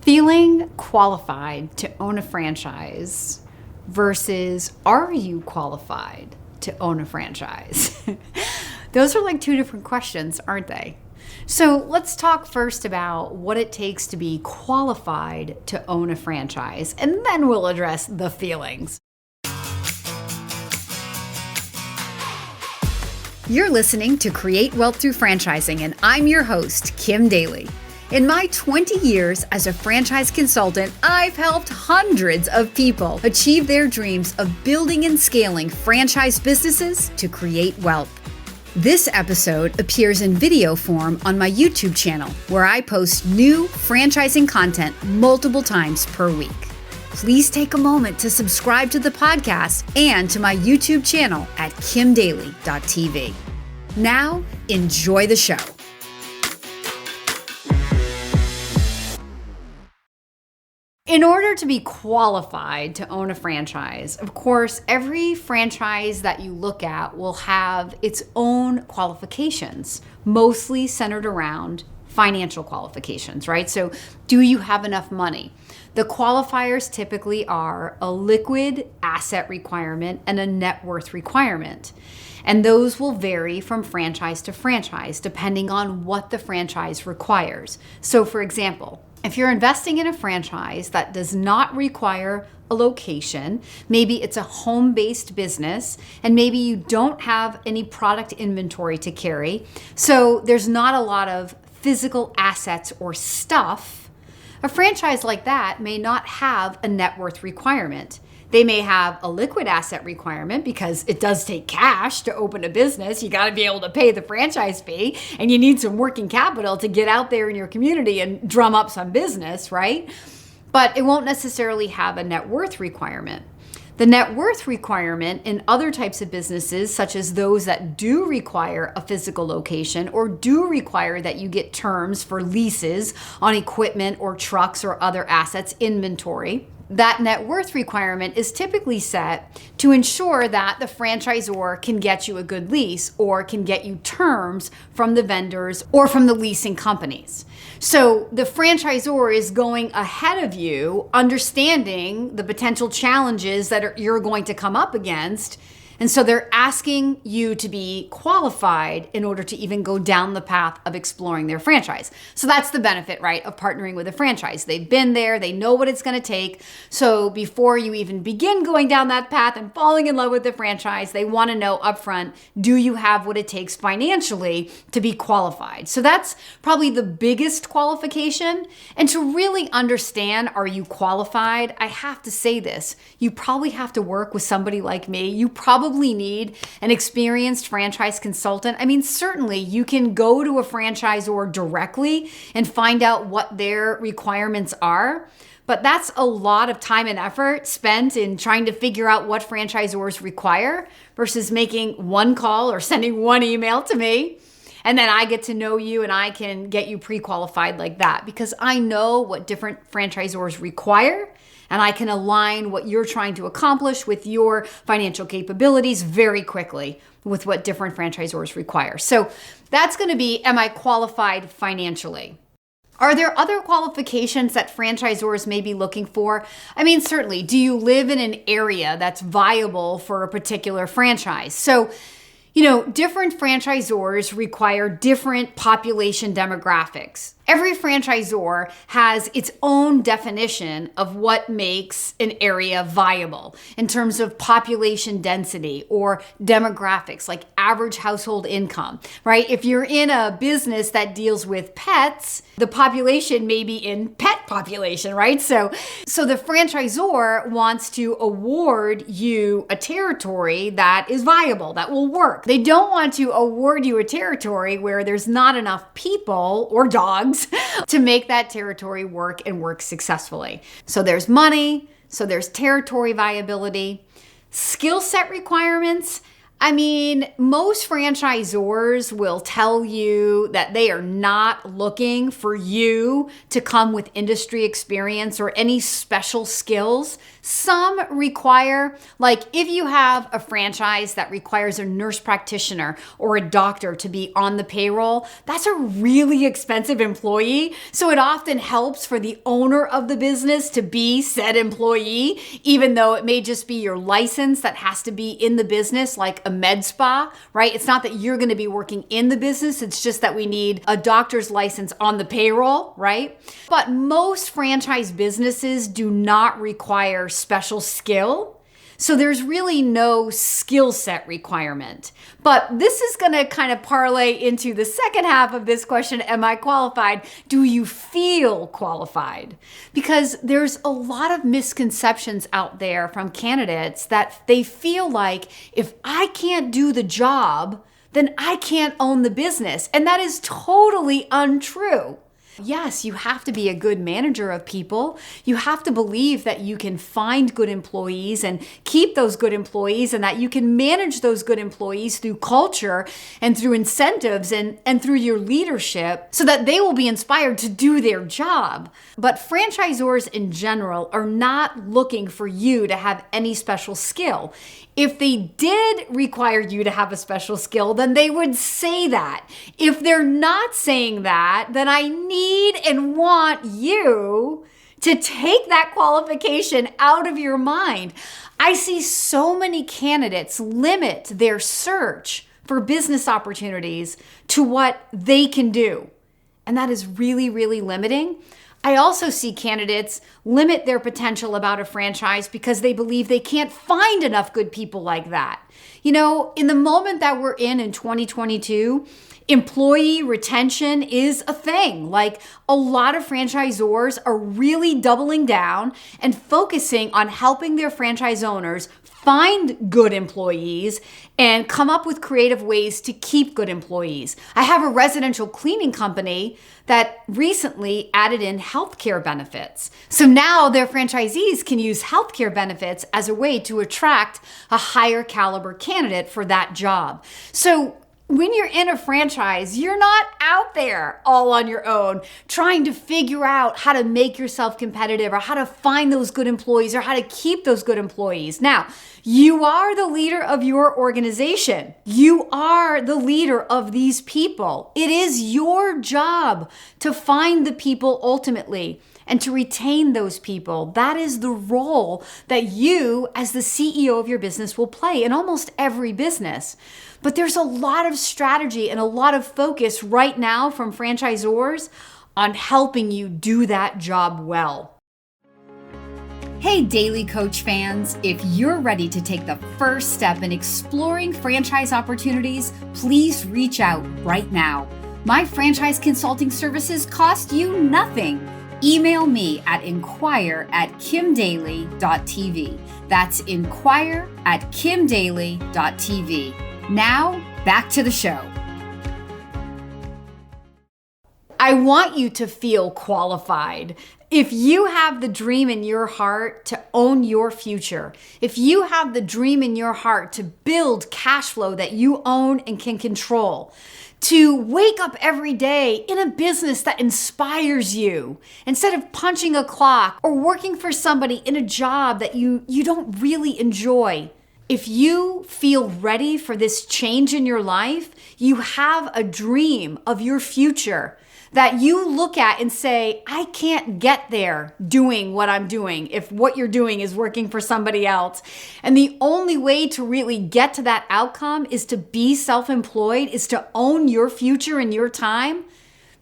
Feeling qualified to own a franchise versus are you qualified to own a franchise? Those are like two different questions, aren't they? So let's talk first about what it takes to be qualified to own a franchise, and then we'll address the feelings. You're listening to Create Wealth Through Franchising, and I'm your host, Kim Daly. In my 20 years as a franchise consultant, I've helped hundreds of people achieve their dreams of building and scaling franchise businesses to create wealth. This episode appears in video form on my YouTube channel, where I post new franchising content multiple times per week. Please take a moment to subscribe to the podcast and to my YouTube channel at kimdaly.tv. Now, enjoy the show. In order to be qualified to own a franchise, of course, every franchise that you look at will have its own qualifications, mostly centered around financial qualifications, right? So, do you have enough money? The qualifiers typically are a liquid asset requirement and a net worth requirement. And those will vary from franchise to franchise, depending on what the franchise requires. So, for example, if you're investing in a franchise that does not require a location, maybe it's a home-based business, and maybe you don't have any product inventory to carry, so there's not a lot of physical assets or stuff, a franchise like that may not have a net worth requirement. They may have a liquid asset requirement because it does take cash to open a business. You got to be able to pay the franchise fee, and you need some working capital to get out there in your community and drum up some business, right? But it won't necessarily have a net worth requirement. The net worth requirement in other types of businesses, such as those that do require a physical location or do require that you get terms for leases on equipment or trucks or other assets inventory, that net worth requirement is typically set to ensure that the franchisor can get you a good lease or can get you terms from the vendors or from the leasing companies. So the franchisor is going ahead of you, understanding the potential challenges that you're going to come up against. And so they're asking you to be qualified in order to even go down the path of exploring their franchise. So that's the benefit, right, of partnering with a franchise. They've been there, they know what it's going to take. So before you even begin going down that path and falling in love with the franchise, they want to know upfront, do you have what it takes financially to be qualified? So that's probably the biggest qualification. And to really understand, are you qualified? I have to say this, you probably have to work with somebody like me. You probably need an experienced franchise consultant. I mean, certainly you can go to a franchisor directly and find out what their requirements are, but that's a lot of time and effort spent in trying to figure out what franchisors require versus making one call or sending one email to me. And then I get to know you and I can get you pre-qualified like that because I know what different franchisors require. And I can align what you're trying to accomplish with your financial capabilities very quickly with what different franchisors require. So that's going to be, am I qualified financially? Are there other qualifications that franchisors may be looking for? I mean, certainly, do you live in an area that's viable for a particular franchise? So, different franchisors require different population demographics. Every franchisor has its own definition of what makes an area viable in terms of population density or demographics, like average household income, right? If you're in a business that deals with pets, the population may be in pet population, right? So the franchisor wants to award you a territory that is viable, that will work. They don't want to award you a territory where there's not enough people or dogs to make that territory work and work successfully. So there's money, so there's territory viability, skill set requirements. I mean, most franchisors will tell you that they are not looking for you to come with industry experience or any special skills. Some require, like if you have a franchise that requires a nurse practitioner or a doctor to be on the payroll, that's a really expensive employee. So it often helps for the owner of the business to be said employee, even though it may just be your license that has to be in the business, like a med spa, right? It's not that you're going to be working in the business. It's just that we need a doctor's license on the payroll, right? But most franchise businesses do not require special skill. So there's really no skill set requirement. But this is going to kind of parlay into the second half of this question. Am I qualified? Do you feel qualified? Because there's a lot of misconceptions out there from candidates that they feel like if I can't do the job, then I can't own the business. And that is totally untrue. Yes, you have to be a good manager of people. You have to believe that you can find good employees and keep those good employees, and that you can manage those good employees through culture and through incentives and through your leadership so that they will be inspired to do their job. But franchisors in general are not looking for you to have any special skill. If they did require you to have a special skill, then they would say that. If they're not saying that, then I need and want you to take that qualification out of your mind. I see so many candidates limit their search for business opportunities to what they can do. And that is really, really limiting. I also see candidates limit their potential about a franchise because they believe they can't find enough good people like that. You know, in the moment that we're in 2022, employee retention is a thing. Like a lot of franchisors are really doubling down and focusing on helping their franchise owners find good employees and come up with creative ways to keep good employees. I have a residential cleaning company that recently added in healthcare benefits. So now their franchisees can use healthcare benefits as a way to attract a higher caliber candidate for that job. So when you're in a franchise, you're not out there all on your own trying to figure out how to make yourself competitive or how to find those good employees or how to keep those good employees. Now, you are the leader of your organization. You are the leader of these people. It is your job to find the people ultimately and to retain those people. That is the role that you as the CEO of your business will play in almost every business. But there's a lot of strategy and a lot of focus right now from franchisors on helping you do that job well. Hey, Daly Coach fans, if you're ready to take the first step in exploring franchise opportunities, please reach out right now. My franchise consulting services cost you nothing. Email me at inquire@kimdaly.tv. That's inquire@kimdaly.tv. Now, back to the show. I want you to feel qualified. If you have the dream in your heart to own your future, if you have the dream in your heart to build cash flow that you own and can control, to wake up every day in a business that inspires you instead of punching a clock or working for somebody in a job that you don't really enjoy. If you feel ready for this change in your life, you have a dream of your future that you look at and say, I can't get there doing what I'm doing if what you're doing is working for somebody else. And the only way to really get to that outcome is to be self-employed, is to own your future and your time,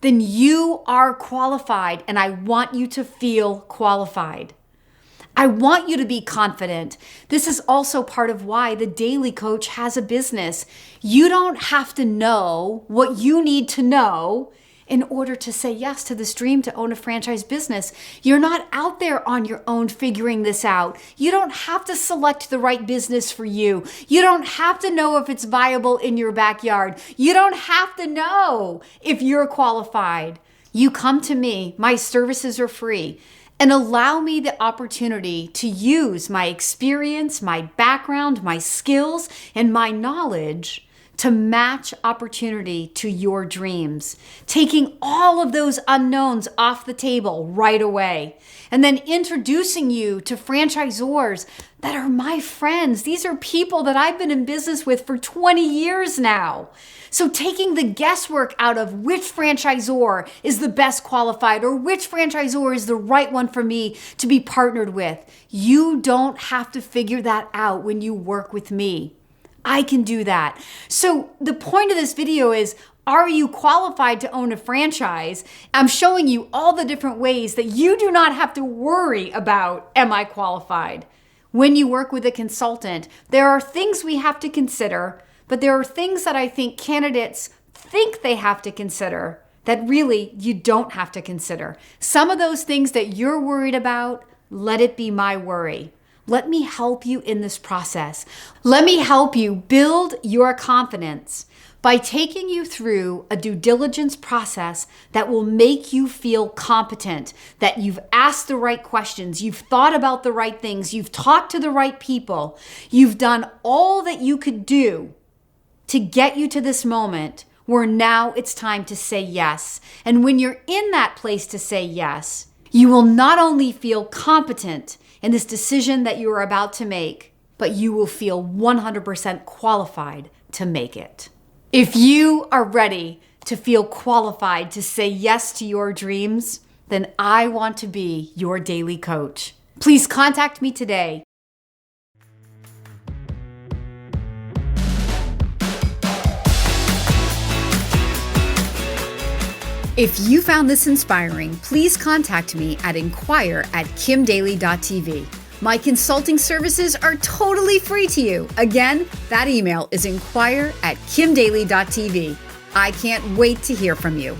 then you are qualified, and I want you to feel qualified. I want you to be confident. This is also part of why the Daly Coach has a business. You don't have to know what you need to know in order to say yes to this dream to own a franchise business. You're not out there on your own figuring this out. You don't have to select the right business for you. You don't have to know if it's viable in your backyard. You don't have to know if you're qualified. You come to me. My services are free. and allow me the opportunity to use my experience, my background, my skills, and my knowledge to match opportunity to your dreams, taking all of those unknowns off the table right away, and then introducing you to franchisors that are my friends. These are people that I've been in business with for 20 years now. So taking the guesswork out of which franchisor is the best qualified or which franchisor is the right one for me to be partnered with. You don't have to figure that out when you work with me. I can do that. So the point of this video is, are you qualified to own a franchise? I'm showing you all the different ways that you do not have to worry about, am I qualified? When you work with a consultant, there are things we have to consider, but there are things that I think candidates think they have to consider that really you don't have to consider. Some of those things that you're worried about, let it be my worry. Let me help you in this process. Let me help you build your confidence by taking you through a due diligence process that will make you feel competent, that you've asked the right questions, you've thought about the right things, you've talked to the right people, you've done all that you could do to get you to this moment where now it's time to say yes. And when you're in that place to say yes, you will not only feel competent in this decision that you are about to make, but you will feel 100% qualified to make it. If you are ready to feel qualified to say yes to your dreams, then I want to be your daily coach. Please contact me today. If you found this inspiring, please contact me at inquire@kimdaly.tv. My consulting services are totally free to you. Again, that email is inquire@kimdaly.tv. I can't wait to hear from you.